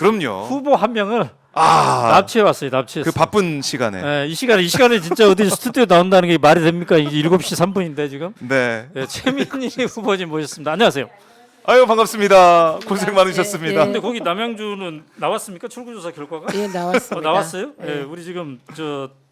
그럼요. 후보 한 명을 아, 납치해 왔어요. 납치했어요. 그 바쁜 시간에. 네, 이 시간에 진짜 어디 스튜디오 나온다는 게 말이 됩니까? 이제 7시 3분인데 지금. 네. 네, 최민희 후보님 모셨습니다. 안녕하세요. 아유 반갑습니다. 고생 많으셨습니다. 예. 근데 거기 남양주는 나왔습니까? 출구조사 결과가? 예, 나왔습니다. 나왔어요? 예. 예. 우리 지금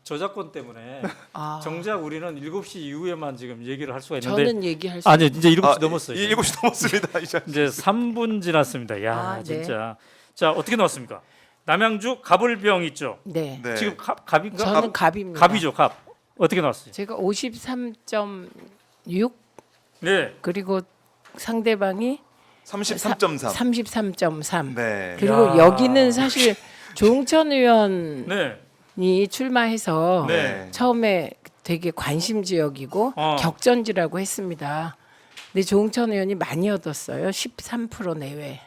저작권 때문에 아, 정작 우리는 7시 이후에만 지금 얘기를 할 수가 있는데 저는 얘기할 수 아니 이제 7시 넘었어요. 7시 넘었습니다. 이제 3분 지났습니다. 야, 아, 네. 진짜. 자, 어떻게 나왔습니까? 남양주 갑을병 있죠. 네. 네. 지금 갑인가? 저는 갑입니다. 갑이죠, 갑. 어떻게 나왔어요? 제가 53.6 네. 그리고 상대방이 33.3. 33.3. 네. 그리고 야. 여기는 사실 조응천 의원이 네. 출마해서 네. 처음에 되게 관심 지역이고 격전지라고 했습니다. 근데 조응천 의원이 많이 얻었어요. 13% 내외.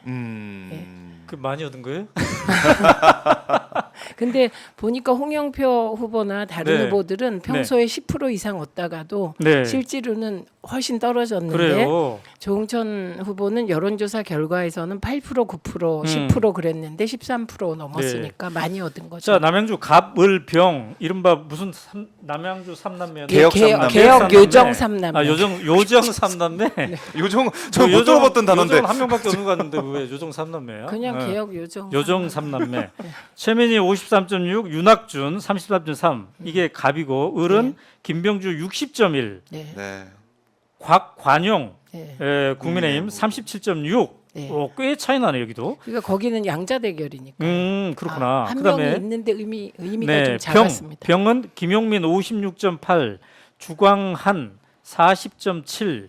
그 많이 얻은 거예요? 근데 보니까 홍영표 후보나 다른 네. 후보들은 평소에 10% 이상 얻다가도 네. 실제로는 훨씬 떨어졌는데 그래요. 조응천 후보는 여론조사 결과에서는 8% 9% 10% 그랬는데 13% 넘었으니까 많이 얻은 거죠. 자, 남양주 갑을병 이른바 무슨 남양주 삼남매 개혁 삼남매. 개혁 요정 삼남매. 아, 요정 삼남매? 요정 저못 들어봤던 단어인데. 요정 한 명밖에 없는 것 같은데 왜 요정 삼남매야? 그냥 네. 개혁 요정. 요정 삼남매. 최민희 53.6, 윤학준 33.3. 이게 갑이고 을은 김병주 60.1, 네. 네. 곽관용 네. 국민의힘 37.6. 네. 꽤 차이 나네 여기도. 그러니까 거기는 양자 대결이니까. 그렇구나. 한 그다음에 명이 있는데 의미가 네, 좀 작았습니다. 병은 김용민 56.8, 주광한 40.7.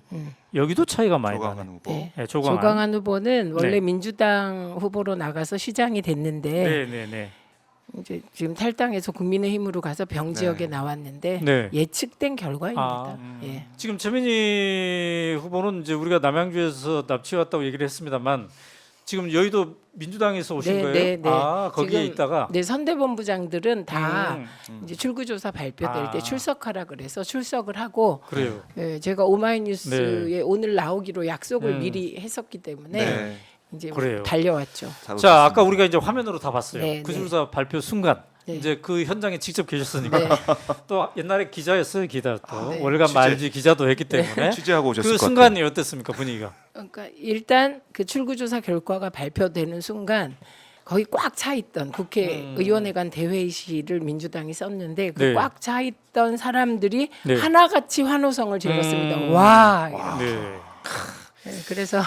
여기도 차이가 많이 조강한 나네. 후보. 네. 네, 조광한. 조강한 후보는 원래 네. 민주당 후보로 나가서 시장이 됐는데 네, 네, 네. 이제 지금 탈당해서 국민의힘으로 가서 병 지역에 네. 나왔는데 네. 예측된 결과입니다. 아, 예. 지금 최민희 후보는 이제 우리가 남양주에서 납치해 왔다고 얘기를 했습니다만 지금 여의도 민주당에서 오신 네, 거예요? 네, 네. 아, 거기에 지금 있다가 네, 선대본부장들은 다 음, 이제 출구조사 발표될 아. 때 출석하라 그래서 출석을 하고 그래요. 예, 제가 오마이뉴스에 네. 오늘 나오기로 약속을 미리 했었기 때문에 네. 이제 그래요. 달려왔죠. 잘 자, 오셨습니다. 아까 우리가 이제 화면으로 다 봤어요. 네, 그 네. 조사 발표 순간 네. 이제 그 현장에 직접 계셨으니까 네. 또 옛날에 기자였어요, 기자 또 네. 월간 취재. 말지 기자도 했기 때문에 취재하고 오셨을 그 것 같아요. 순간이 어땠습니까 분위기가? 그러니까 일단 그 출구조사 결과가 발표되는 순간 거의 꽉 차 있던 국회의원회관 대회의실을 민주당이 썼는데 그 네. 꽉 차 있던 사람들이 네. 하나같이 환호성을 질렀습니다. 와. 네. 네, 그래서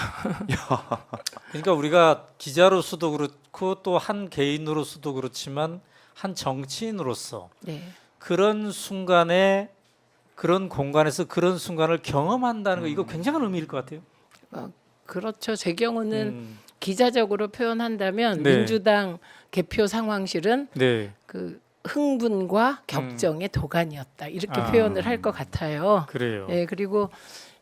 그러니까 우리가 기자로서도 그렇고 또 한 개인으로서도 그렇지만 한 정치인으로서 네. 그런 순간에 그런 공간에서 그런 순간을 경험한다는 거 이거 굉장한 의미일 것 같아요. 그렇죠. 제 경우는 음, 기자적으로 표현한다면 네. 민주당 개표 상황실은 네, 그 흥분과 격정의 도가니였다. 이렇게 아. 표현을 할 것 같아요. 그래요. 네, 그리고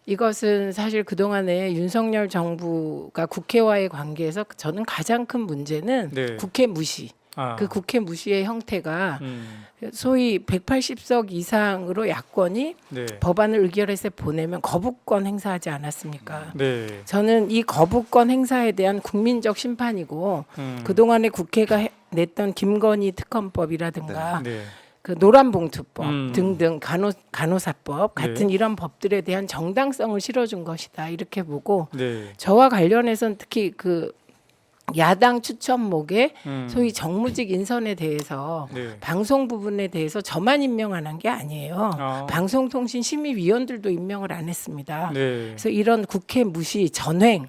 이것은 사실 그동안에 윤석열 정부가 국회와의 관계에서 저는 가장 큰 문제는 네. 국회 무시. 아, 그 국회 무시의 형태가 음, 소위 180석 이상으로 야권이 네, 법안을 의결해서 보내면 거부권 행사하지 않았습니까? 네, 저는 이 거부권 행사에 대한 국민적 심판이고 그동안에 국회가 냈던 김건희 특검법이라든가 네, 그 노란봉투법 음. 등등 간호사법 같은 네. 이런 법들에 대한 정당성을 실어준 것이다 이렇게 보고 네, 저와 관련해서는 특히 그 야당 추천목에 음, 소위 정무직 인선에 대해서 네, 방송 부분에 대해서 저만 임명 안 한 게 아니에요. 아. 방송통신심의위원들도 임명을 안 했습니다. 네, 그래서 이런 국회 무시, 전횡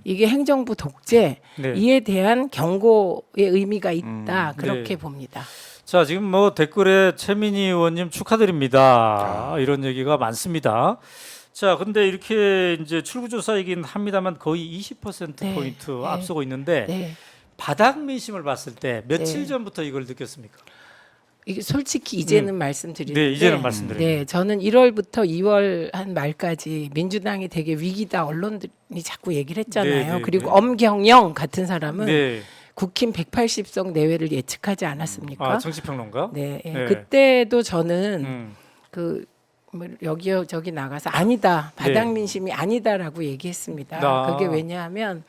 이게 행정부 독재 네. 이에 대한 경고의 의미가 있다 그렇게 네. 봅니다. 자, 지금 뭐 댓글에 최민희 의원님 축하드립니다. 이런 얘기가 많습니다. 자, 근데 이렇게 이제 출구조사이긴 합니다만 거의 20% 네, 포인트 네. 앞서고 있는데 네. 바닥 민심을 봤을 때 며칠 네. 전부터 이걸 느꼈습니까? 이게 솔직히 이제는 말씀드리는데 네, 이제는 말씀드려요. 네, 저는 1월부터 2월 한 말까지 민주당이 되게 위기다 언론들이 자꾸 얘기를 했잖아요. 네, 네, 그리고 네. 엄경영 같은 사람은 네. 국힘 180석 내외를 예측하지 않았습니까? 아, 정치평론가? 네, 예. 네. 그때도 저는 음. 그 뭐 여기 저기 나가서 아니다 바닥 네. 민심이 아니다라고 얘기했습니다. 아. 그게 왜냐하면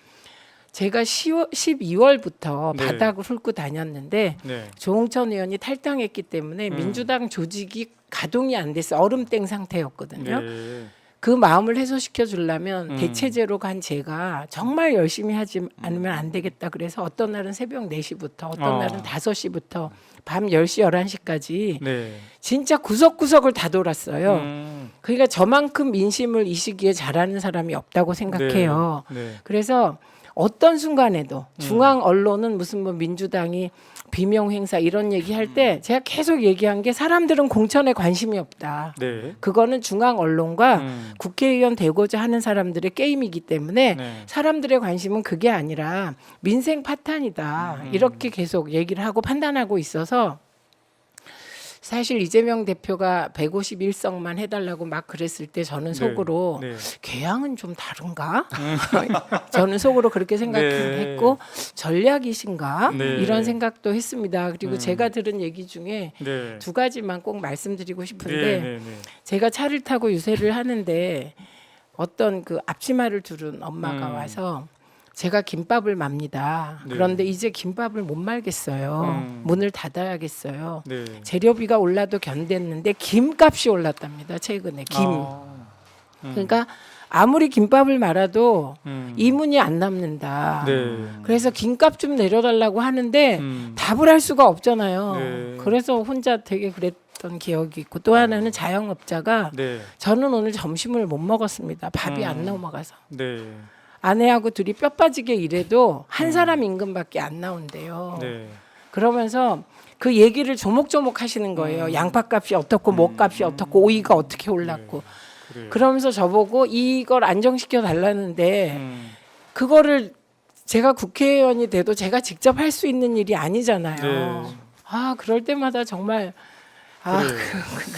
제가 12월부터 네. 바닥을 훑고 다녔는데 네. 조홍천 의원이 탈당했기 때문에 민주당 조직이 가동이 안 됐어. 얼음땡 상태였거든요. 네. 그 마음을 해소시켜 주려면 음. 대체제로 간 제가 정말 열심히 하지 않으면 안 되겠다. 그래서 어떤 날은 새벽 4시부터 어떤 날은 5시부터 밤 10시, 11시까지 네. 진짜 구석구석을 다 돌았어요. 음. 그러니까 저만큼 민심을 이 시기에 잘하는 사람이 없다고 생각해요. 네. 그래서 어떤 순간에도 중앙 언론은 무슨 뭐 민주당이 비명 행사 이런 얘기할 때 제가 계속 얘기한 게 사람들은 공천에 관심이 없다. 네. 그거는 중앙 언론과 음. 국회의원 되고자 하는 사람들의 게임이기 때문에 네. 사람들의 관심은 그게 아니라 민생 파탄이다. 이렇게 계속 얘기를 하고 판단하고 있어서 사실 이재명 대표가 151석만 해달라고 막 그랬을 때 저는 속으로 네. 개항은 좀 다른가? 저는 속으로 그렇게 생각했고 전략이신가? 네. 이런 생각도 했습니다. 그리고 제가 들은 얘기 중에 네. 두 가지만 꼭 말씀드리고 싶은데 네. 네. 제가 차를 타고 유세를 하는데 어떤 그 앞치마를 두른 엄마가 와서 제가 김밥을 맙니다. 네. 그런데 이제 김밥을 못 말겠어요. 문을 닫아야겠어요. 네. 재료비가 올라도 견뎠는데 김값이 올랐답니다. 최근에 김. 그러니까 아무리 김밥을 말아도 이문이 안 남는다. 네. 그래서 김값 좀 내려달라고 하는데 답을 할 수가 없잖아요. 네. 그래서 혼자 되게 그랬던 기억이 있고 또 하나는 자영업자가 네. 저는 오늘 점심을 못 먹었습니다. 밥이 안 넘어가서. 네. 아내하고 둘이 뼈 빠지게 일해도 한 사람 임금밖에 안 나온대요. 네. 그러면서 그 얘기를 조목조목 하시는 거예요. 양파값이 어떻고 뭐값이 어떻고 오이가 어떻게 올랐고. 그래요. 그러면서 저보고 이걸 안정시켜 달라는데 그거를 제가 국회의원이 돼도 제가 직접 할 수 있는 일이 아니잖아요. 네. 아 그럴 때마다 정말 아 그래요.